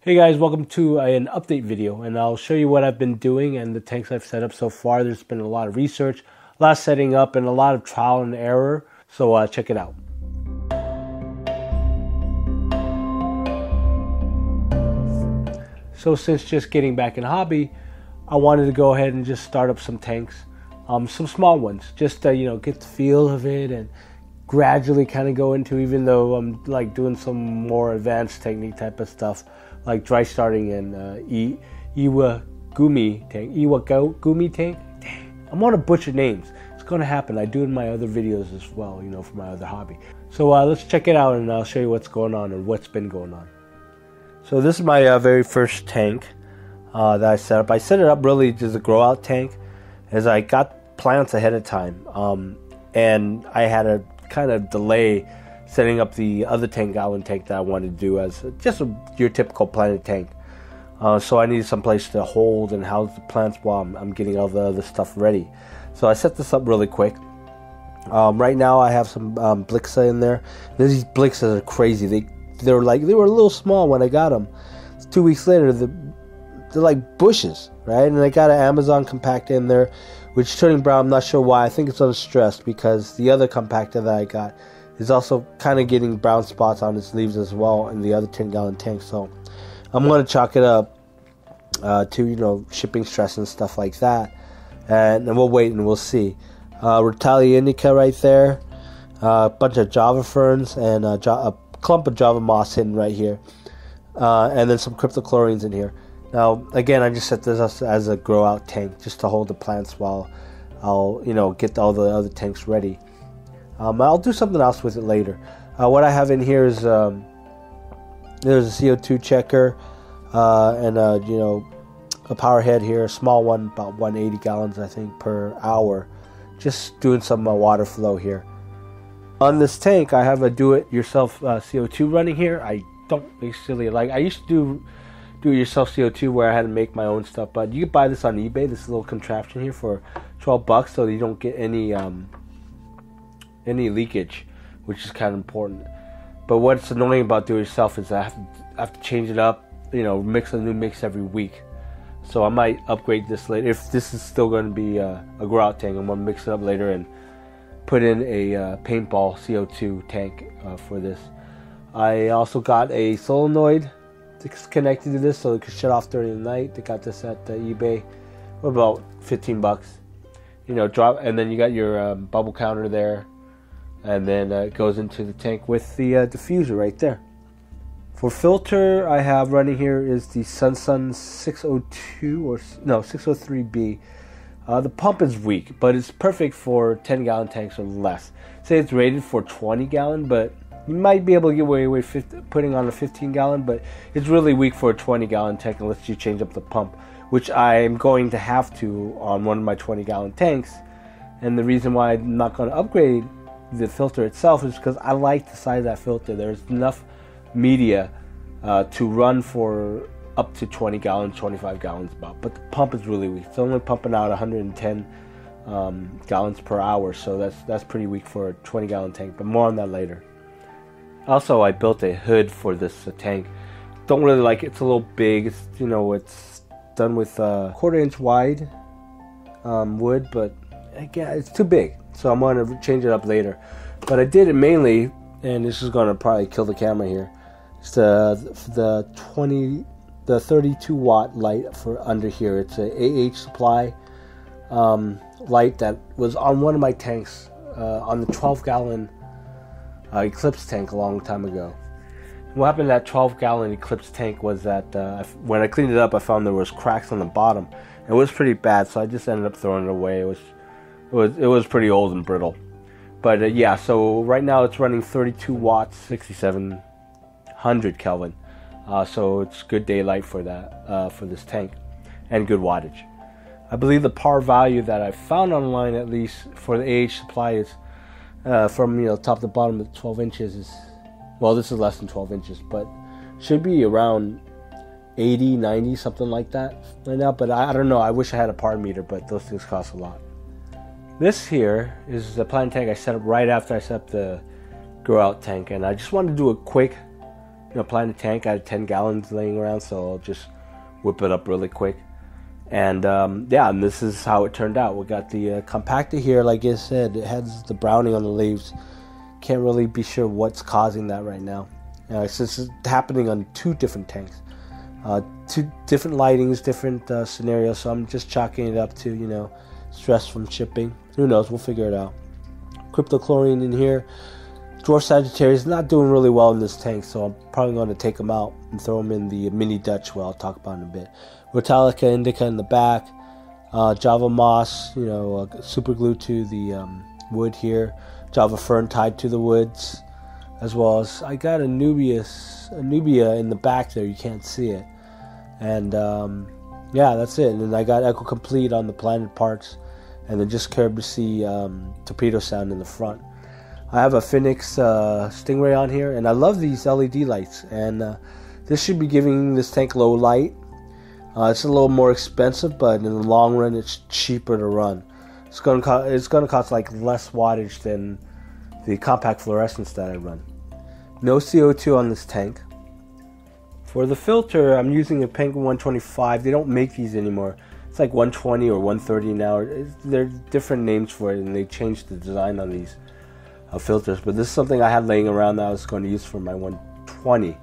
Hey guys, welcome to an update video, and I'll show you what I've been doing and the tanks I've set up so far. There's been a lot of research, a lot of setting up, and a lot of trial and error, so check it out. So since just getting back in hobby, I wanted to go ahead and just start up some tanks, some small ones, just to get the feel of it and gradually kind of go into, even though I'm like doing some more advanced technique type of stuff, like dry starting and Iwagumi tank. Dang, I'm on to butcher names. It's gonna happen. I do it in my other videos as well, for my other hobby. So let's check it out, and I'll show you what's going on and what's been going on. So this is my very first tank that I set up. I set it up really as a grow out tank, as I got plants ahead of time, and I had a kind of delay setting up the other 10-gallon tank that I wanted to do as just your typical planted tank. So I needed some place to hold and house the plants while I'm getting all the other stuff ready. So I set this up really quick. Right now I have some Blixa in there. These Blixas are crazy. They were a little small when I got them. 2 weeks later, they're like bushes, right? And I got an Amazon compactor in there, which is turning brown. I'm not sure why. I think it's under stress because the other compactor that I got is also kind of getting brown spots on its leaves as well in the other 10-gallon tank. So I'm going to chalk it up to shipping stress and stuff like that, and we'll wait and we'll see. Retalia indica right there, a bunch of Java ferns, and a clump of Java moss hidden right here, and then some cryptochlorines in here. Now again, I just set this up as a grow out tank just to hold the plants while I'll get all the other tanks ready. I'll do something else with it later. What I have in here is there's a CO2 checker and a power head here, a small one, about 180 gallons I think per hour, just doing some water flow here. On this tank I have a do-it-yourself CO2 running here. I don't actually I used to do it yourself CO2 where I had to make my own stuff, but you can buy this on eBay, this little contraption here, for $12, so you don't get any leakage, which is kind of important. But what's annoying about do it yourself is I have to change it up, mix a new mix every week. So I might upgrade this later. If this is still going to be a grow out tank, I'm going to mix it up later and put in a paintball CO2 tank for this. I also got a solenoid connected to this so it could shut off during the night. They got this at eBay for about $15. And then you got your bubble counter there, and then it goes into the tank with the diffuser right there. For filter, I have running here is the Sun 602 603B. The pump is weak, but it's perfect for 10-gallon tanks or less. Say it's rated for 20-gallon, but you might be able to get away with putting on a 15-gallon, but it's really weak for a 20-gallon tank unless you change up the pump, which I'm going to have to on one of my 20-gallon tanks. And the reason why I'm not going to upgrade the filter itself is because I like the size of that filter. There's enough media to run for up to 20 gallons, 25 gallons about, but the pump is really weak. It's only pumping out 110 gallons per hour, so that's pretty weak for a 20-gallon tank, but more on that later. Also, I built a hood for this tank. Don't really like it. It's a little big. It's it's done with 1/4 inch wide wood, but again, it's too big. So I'm going to change it up later. But I did it mainly, and this is going to probably kill the camera here. It's the 32 watt light for under here. It's a AH supply light that was on one of my tanks on the 12-gallon Eclipse tank a long time ago. What happened to that 12-gallon Eclipse tank was that when I cleaned it up, I found there was cracks on the bottom. It was pretty bad, so I just ended up throwing it away. It was pretty old and brittle. But yeah, so right now it's running 32 watts, 6700 Kelvin. So it's good daylight for that for this tank, and good wattage. I believe the par value that I found online, at least for the AH supply, is from top to bottom of 12 inches is, well, this is less than 12 inches, but should be around 80, 90, something like that right now. But I don't know. I wish I had a par meter, but those things cost a lot. This here is the plant tank I set up right after I set up the grow out tank, and I just wanted to do a quick planted tank. I had 10 gallons laying around, so I'll just whip it up really quick. And yeah, and this is how it turned out. We got the compactor here. Like I said, it has the browning on the leaves. Can't really be sure what's causing that right now. It's just happening on 2 different tanks. 2 different lightings, different scenarios. So I'm just chalking it up to, stress from shipping. Who knows? We'll figure it out. Cryptochlorine in here. Dwarf Sagittarius not doing really well in this tank, so I'm probably going to take them out and throw them in the mini Dutch, where I'll talk about in a bit. Rotalica indica in the back. Java moss, super glue to the wood here. Java fern tied to the woods, as well as I got a nubia in the back there. You can't see it, and yeah, that's it. And then I got Echo Complete on the planted parts, and then just Kerbersea torpedo sound in the front. I have a Phoenix Stingray on here, and I love these LED lights, and this should be giving this tank low light. It's a little more expensive, but in the long run, it's cheaper to run. It's going to cost like less wattage than the compact fluorescents that I run. No CO2 on this tank. For the filter, I'm using a Penguin 125. They don't make these anymore. It's like 120 or 130 now. There are different names for it, and they changed the design on these filters. But this is something I had laying around that I was going to use for my 120.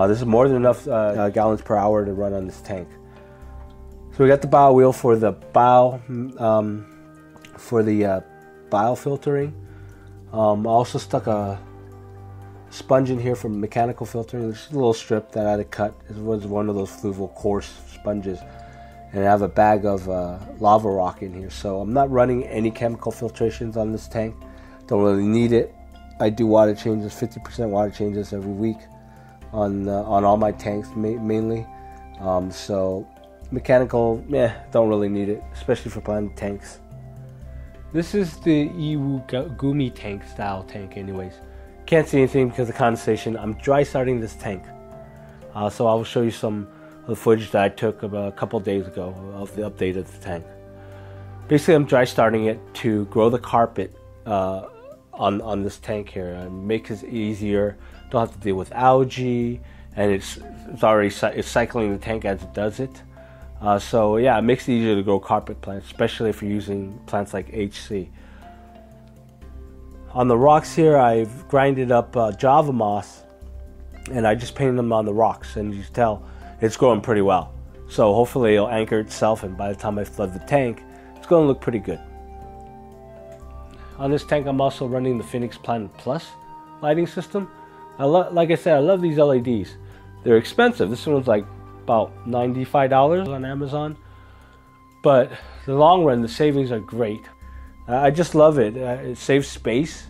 This is more than enough gallons per hour to run on this tank. So we got the bow wheel for the bow filtering. I also stuck a sponge in here for mechanical filtering. There's a little strip that I had to cut. It was one of those fluval coarse sponges. And I have a bag of lava rock in here. So I'm not running any chemical filtrations on this tank. Don't really need it. I do water changes, 50% water changes every week on all my tanks mainly. So mechanical, don't really need it, especially for planted tanks. This is the Iwagumi tank style tank anyways. Can't see anything because of condensation. I'm dry starting this tank. So I will show you some of the footage that I took about a couple days ago of the update of the tank. Basically, I'm dry starting it to grow the carpet on this tank here and make it easier. Don't have to deal with algae, and it's already cycling the tank as it does it. So yeah, it makes it easier to grow carpet plants, especially if you're using plants like HC. On the rocks here, I've grinded up Java moss, and I just painted them on the rocks, and you can tell it's growing pretty well. So hopefully it'll anchor itself, and by the time I flood the tank, it's going to look pretty good. On this tank, I'm also running the Phoenix Planet Plus lighting system. Like I said, I love these LEDs. They're expensive. This one's like about $95 on Amazon. But in the long run, the savings are great. I just love it. It saves space.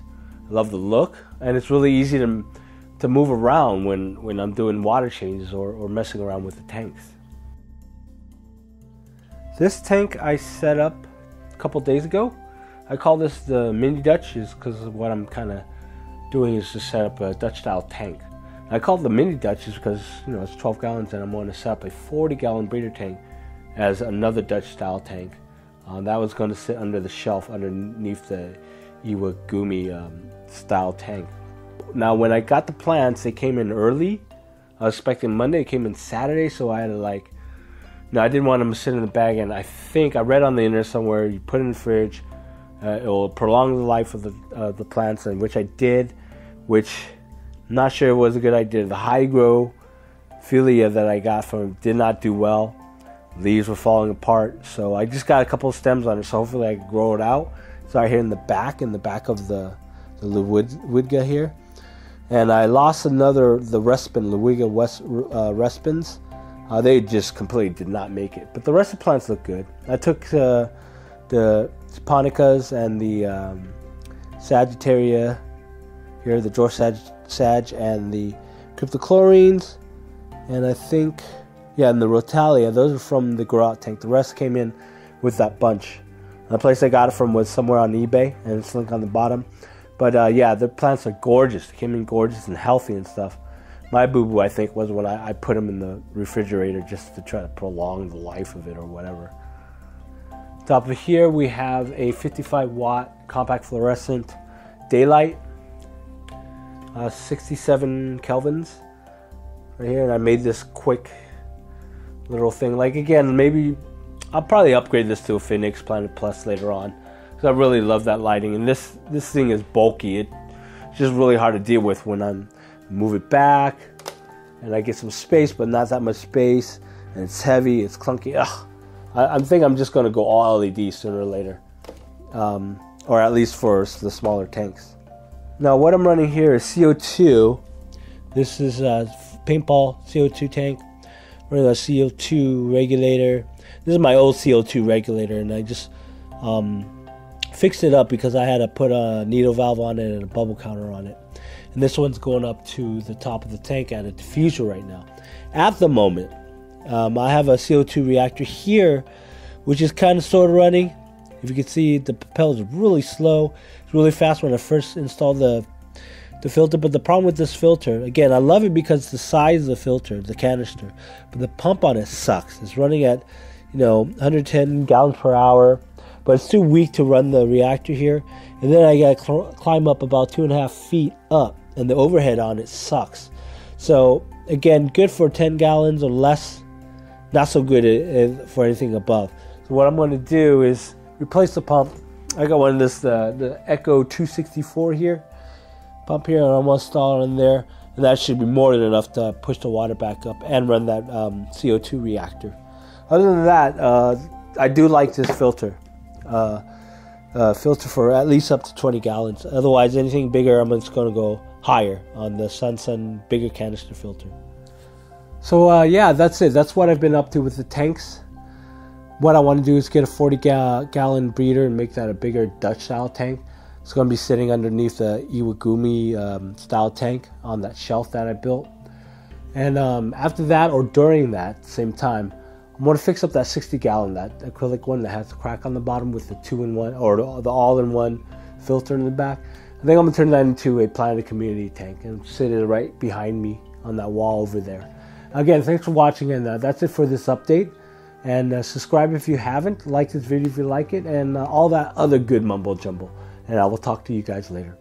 I love the look. And it's really easy to move around when I'm doing water changes or messing around with the tanks. This tank I set up a couple days ago. I call this the mini Dutch because what I'm kind of doing is to set up a Dutch style tank. I call it the mini Dutch because it's 12 gallons, and I'm going to set up a 40-gallon breeder tank as another Dutch style tank. That was going to sit under the shelf underneath the Iwagumi style tank. Now when I got the plants, they came in early. I was expecting Monday. It came in Saturday, so I had to I didn't want them to sit in the bag, and I think I read on the internet somewhere you put it in the fridge. It will prolong the life of the plants, and which I did, which I'm not sure it was a good idea. The Hygrophilia that I got from it did not do well. Leaves were falling apart, so I just got a couple of stems on it, so hopefully I can grow it out. It's right here in the back of the Ludwig here. And I lost the Respin, Ludwig Respins. They just completely did not make it, but the rest of the plants look good. I took the Japonicas and the Sagittaria here, the Dwarf Sag and the Cryptochlorines, and I think, and the Rotalia. Those are from the grow out tank. The rest came in with that bunch. The place I got it from was somewhere on eBay, and it's linked on the bottom. But the plants are gorgeous. They came in gorgeous and healthy and stuff. My boo-boo, I think, was when I put them in the refrigerator just to try to prolong the life of it or whatever. Top of here we have a 55-watt compact fluorescent daylight, 67 kelvins. right here, and I made this quick little thing. Like, again, maybe I'll probably upgrade this to a Phoenix Planet Plus later on, because I really love that lighting. And this thing is bulky. It's just really hard to deal with when I move it back and I get some space, but not that much space, and it's heavy, it's clunky. Ugh. I think I'm just going to go all LED sooner or later, or at least for the smaller tanks. Now what I'm running here is CO2. This is a paintball CO2 tank. Running a CO2 regulator. This is my old CO2 regulator, and I just fixed it up because I had to put a needle valve on it and a bubble counter on it. And this one's going up to the top of the tank at a diffuser right now. At the moment, I have a CO2 reactor here, which is kind of sort of running. If you can see, the propeller is really slow. It's really fast when I first installed the filter. But the problem with this filter, again, I love it because the size of the filter, the canister, but the pump on it sucks. It's running at 110 gallons per hour, but it's too weak to run the reactor here. And then I got to climb up about 2.5 feet up, and the overhead on it sucks. So again, good for 10 gallons or less, not so good for anything above. So what I'm going to do is replace the pump. I got one of this, the Echo 264 here, pump here, and I'm going to install it in there, and that should be more than enough to push the water back up and run that CO2 reactor. Other than that, I do like this filter. Filter for at least up to 20 gallons. Otherwise, anything bigger, I'm just going to go higher on the Sun bigger canister filter. So yeah, that's it. That's what I've been up to with the tanks. What I want to do is get a 40-gallon breeder and make that a bigger Dutch-style tank. It's going to be sitting underneath the Iwagumi style tank on that shelf that I built. And after that, or during that same time, I'm going to fix up that 60-gallon, that acrylic one that has the crack on the bottom with the 2-in-1 or the all-in-one filter in the back. I think I'm going to turn that into a Planet Community tank and sit it right behind me on that wall over there. Again, thanks for watching, and that's it for this update. And subscribe if you haven't. Like this video if you like it, and all that other good mumbo jumbo. And I will talk to you guys later.